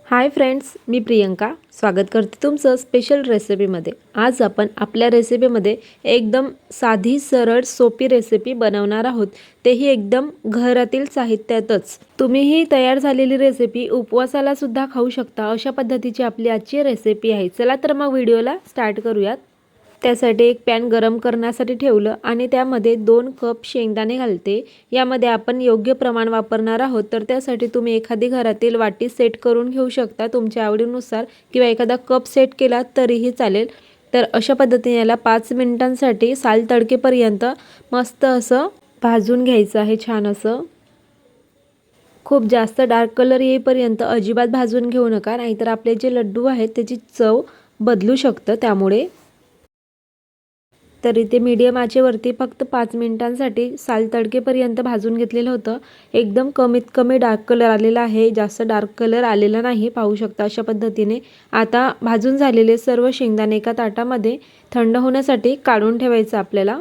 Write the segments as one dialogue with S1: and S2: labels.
S1: Hi friends, मी प्रियंका स्वागत करते तुमचं स्पेशल रेसिपीमध्ये। आज आपण आपल्या रेसिपीमध्ये एकदम साधी सरळ सोपी रेसिपी बनवणार आहोत, तेही एकदम घरातील साहित्यातच। तुम्हीही तयार झालेली रेसिपी उपवासाला सुद्धा खाऊ शकता, अशा पद्धतीची आपली आजची रेसिपी आहे। चला तर मग व्हिडिओला स्टार्ट करूयात। त्यासाठी एक पॅन गरम करण्यासाठी ठेवलं आणि त्यामध्ये 2 कप शेंगदाणे घालते। यामध्ये आपण योग्य प्रमाण वापरणार आहोत, तर त्यासाठी तुम्ही एखादी घरातील वाटी सेट करून घेऊ शकता तुमच्या आवडीनुसार, किंवा एखादा कप सेट केला तरीही चालेल। तर अशा पद्धतीने याला 5 मिनिटांसाठी साल तडकेपर्यंत मस्त असं भाजून घ्यायचं आहे। छान असं खूप जास्त डार्क कलर येईपर्यंत अजिबात भाजून घेऊ नका, नाहीतर आपले जे लड्डू आहेत त्याची चव बदलू शकतं। त्यामुळे तर इथे मीडियम आचेवरती फक्त 5 मिनिटांसाठी साल तडकेपर्यंत भाजून घेतलेलं होतं। एकदम कमीत कमी डार्क कलर आलेला आहे, जास्त डार्क कलर आलेला नाही, पाहू शकता अशा पद्धतीने। आता भाजून झालेले सर्व शेंगदाणे एका ताटामध्ये थंड होण्यासाठी काढून ठेवायचं आपल्याला।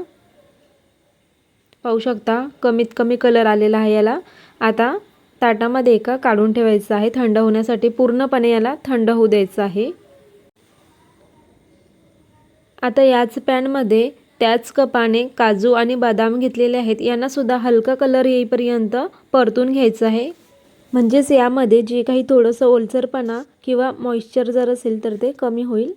S1: पाहू शकता कमीत कमी कलर आलेला आहे याला। आता ताटामध्ये एका काढून ठेवायचं आहे थंड होण्यासाठी, पूर्णपणे याला थंड होऊ द्यायचं आहे। आता याच पॅनमध्ये त्याच कपाने काजू आणि बदाम घेतलेले आहेत, यांना सुद्धा हलका कलर येईपर्यंत परतून घ्यायचं आहे। म्हणजेच यामध्ये जे काही थोडंसं ओलसरपणा किंवा मॉइश्चर जर असेल तर ते कमी होईल।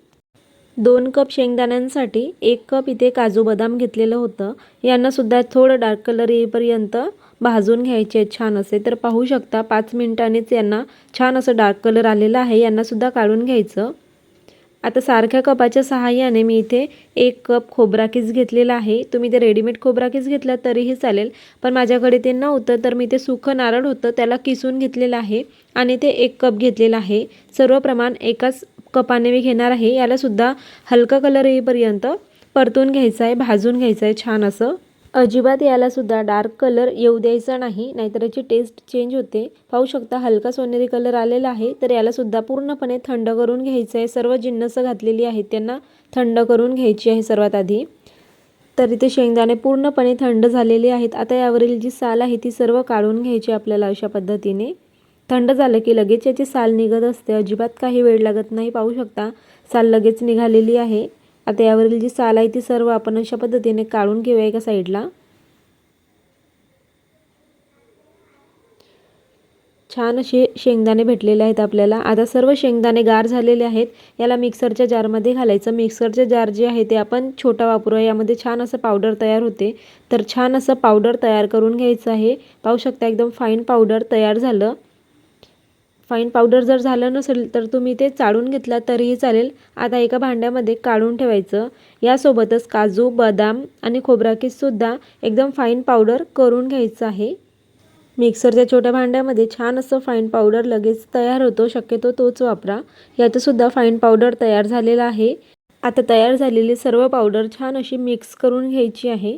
S1: 2 कप शेंगदाण्यांसाठी 1 कप इथे काजू बदाम घेतलेलं होतं, यांना सुद्धा थोडं डार्क कलर येईपर्यंत भाजून घ्यायचे छान असे। तर पाहू शकता 5 मिनिटांनीच यांना छान असं डार्क कलर आलेला आहे, यांना सुद्धा काढून घ्यायचं। आता सारख्या कपाच्या सहाय्याने मी इथे 1 कप खोबरा कीस घेतलेला आहे। तुम्ही ते रेडीमेड खोबरा कीस घेतला तरीही चालेल, पण माझ्याकडे ते नव्हतं तर मी ते सुकं नारळ होतं त्याला किसून घेतलेलं आहे आणि ते 1 कप घेतलेलं आहे। सर्व प्रमाण एकाच कपाने मी घेणार आहे। याला सुद्धा हलका कलर येईपर्यंत परतून घ्यायचं आहे, भाजून घ्यायचं आहे छान असं। अजिबात याला सुद्धा डार्क कलर येऊ द्यायचा नाही, नाहीतर याची टेस्ट चेंज होते। पाहू शकता हलका सोनेरी कलर आलेला आहे, तर याला सुद्धा पूर्णपणे थंड करून घ्यायचं आहे। सर्व जिन्नस घातलेली आहेत त्यांना थंड करून घ्यायची आहे सर्वात आधी। तर इथे शेंगदाणे पूर्णपणे थंड झालेले आहेत। आता यावरील जी साल आहे ती सर्व काढून घ्यायची आपल्याला अशा पद्धतीने। थंड झालं की लगेच याची साल निघत असते, अजिबात काही वेळ लागत नाही। पाहू शकता साल लगेच निघालेली आहे। आता यावरील जी साल आहे ती सर्व आपण अशा पद्धतीने काढून घेऊया एका साईडला। छान असे शेंगदाणे भेटलेले आहेत आपल्याला। आता सर्व शेंगदाणे गार झालेले आहेत, याला मिक्सरच्या जारमध्ये घालायचं। मिक्सरचे जार जे आहे ते आपण छोटा वापरूया, यामध्ये छान असं पावडर तयार होते। तर छान असं पावडर तयार करून घ्यायचं आहे। पाहू शकता एकदम फाईन पावडर तयार झालं। फाईन पावडर जर झालं नसेल तर तुम्ही ते चाळून घेतला तरीही चालेल। आता एका भांड्यामध्ये काढून ठेवायचं। यासोबतच काजू बदाम आणि खोबरा कीस सुद्धा एकदम फाईन पावडर करून घ्यायचं आहे। मिक्सरच्या छोट्या भांड्यामध्ये छान असं फाईन पावडर लगेच तयार होतो, शक्यतो तोच वापरा। याचं सुद्धा फाईन पावडर तयार झालेला आहे। आता तयार झालेली सर्व पावडर छान अशी मिक्स करून घ्यायची आहे।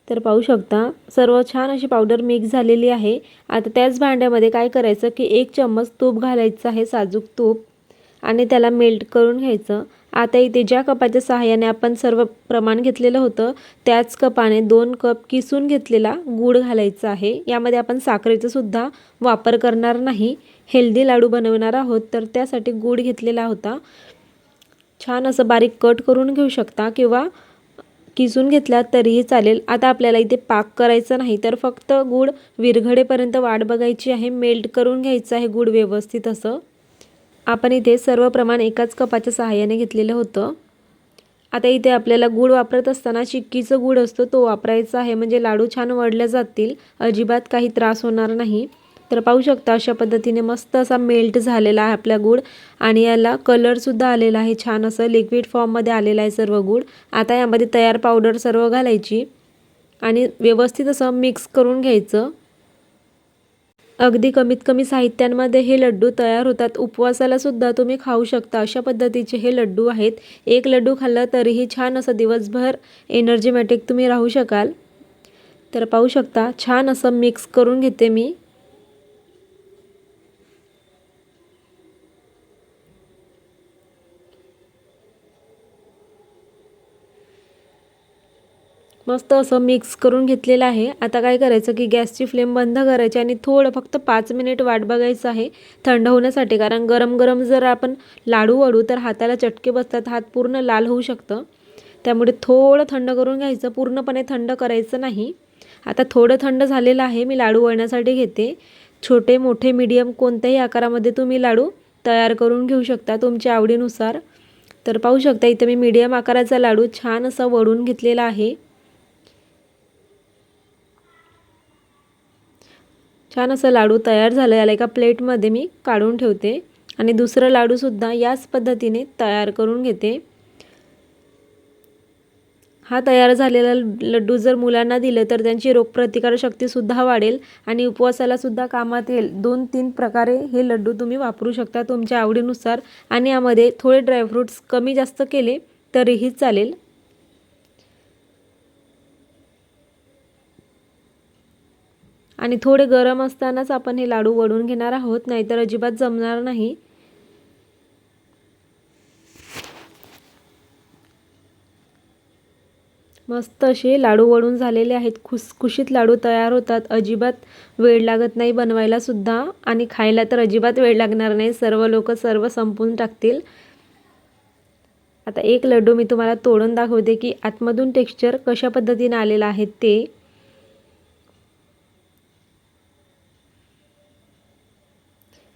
S1: तर पाहू शकता सर्व छान अशी पावडर मिक्स झालेली आहे। आता त्याच भांड्यामध्ये काय करायचं की 1 चम्मच तूप घालायचं आहे, साजूक तूप, आणि त्याला मेल्ट करून घ्यायचं। आता इथे ज्या कपाच्या सहाय्याने आपण सर्व प्रमाण घेतलेलं होतं त्याच कपाने 2 कप किसून घेतलेला गूळ घालायचा आहे। यामध्ये आपण साखरेचा सुद्धा वापर करणार नाही, हेल्दी लाडू बनवणार आहोत, तर त्यासाठी गूळ घेतलेला होता। छान असं बारीक कट करून घेऊ शकता किंवा किसून घेतला तरीही चालेल। आता आपल्याला इथे पाक करायचा नाही, तर फक्त गूळ विरघळेपर्यंत वाट बघायची आहे। मेल्ट करून घ्यायचं आहे गूळ व्यवस्थित असं। आपण इथे सर्व प्रमाण एकाच कपाच्या सहाय्याने घेतलेलं होतं। आता इथे आपल्याला गूळ वापरत असताना चिक्कीचा गूळ असतो तो वापरायचा आहे, म्हणजे लाडू छान वळले जातील, अजिबात काही त्रास होणार नाही। तर पाहू शकता अशा पद्धतीने मस्त असा मेल्ट झालेला आहे आपला गूळ, आणि याला कलर सुद्धा आलेला आहे, छान असं लिक्विड फॉर्ममध्ये आलेला आहे सर्व गूळ। आता यामध्ये तयार पावडर सर्व घालायची आणि व्यवस्थित असं मिक्स करून घ्यायचं। अगदी कमीत कमी साहित्यांमध्ये हे लड्डू तयार होतात। उपवासाला सुद्धा तुम्ही खाऊ शकता अशा पद्धतीचे हे लड्डू आहेत। एक लड्डू खाल्ला तरीही छान असं दिवसभर एनर्जेटिक तुम्ही राहू शकाल। तर पाहू शकता छान असं मिक्स करून घेते मी। मस्त असं मिक्स करून घेतलेलं आहे। आता काय करायचं की गॅसची फ्लेम बंद करायची आणि थोडं फक्त 5 मिनिट वाट बघायचं आहे थंड होण्यासाठी, कारण गरम गरम जर आपण लाडू वळू तर हाताला चटके बसतात, हात पूर्ण लाल होऊ शकतं। त्यामुळे थोडं थंड करून घ्यायचं, पूर्णपणे थंड करायचं नाही। आता थोडं थंड झालेलं आहे, मी लाडू वळण्यासाठी घेते। छोटे मोठे मीडियम कोणत्याही आकारामध्ये तुम्ही लाडू तयार करून घेऊ शकता तुमच्या आवडीनुसार। तर पाहू शकता इथे मी मीडियम आकाराचा लाडू छान असा वळून घेतलेला आहे। छान असा लाडू तयार झाला, याला एका प्लेटमध्ये मी काढून ठेवते आणि दुसरा लाडू सुद्धा याच पद्धतीने तयार करून घेते। हा तयार झालेला लड्डू जर मुलांना दिले तर त्यांची रोगप्रतिकारक शक्ती सुद्धा वाढेल आणि उपवासाला सुद्धा कामात येईल। 2-3 प्रकारे हे लड्डू तुम्ही वापरू शकता तुमच्या आवडीनुसार आणि यामध्ये थोडे ड्रायफ्रूट्स कमी जास्त केले तरीही चालेल। आणि थोडे गरम असतानाच आपण हे लाडू वळून घेणार आहोत, नाहीतर अजिबात जमणार नाही। मस्त असे लाडू वळून झालेले आहेत, खुसखुशीत लाडू तयार होतात। अजिबात वेळ लागत नाही बनवायला सुद्धा आणि खायला तर अजिबात वेळ लागणार नाही, सर्व लोक सर्व संपून टाकतील। आता एक लड्डू मी तुम्हाला तोडून दाखवते की आतमधून टेक्स्चर कशा पद्धतीने आलेलं आहे ते।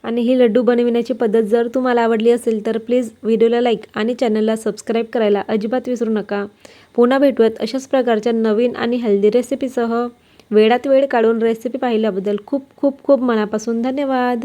S1: आणि ही लड्डू बनविण्याची पद्धत जर तुम्हाला आवडली असेल तर प्लीज व्हिडिओला लाईक आणि चॅनलला सबस्क्राईब करायला अजिबात विसरू नका। पुन्हा भेटूयात अशाच प्रकारच्या नवीन आणि हेल्दी रेसिपीसह। वेळात वेळ काढून रेसिपी पाहिल्याबद्दल खूप खूप खूप मनापासून धन्यवाद।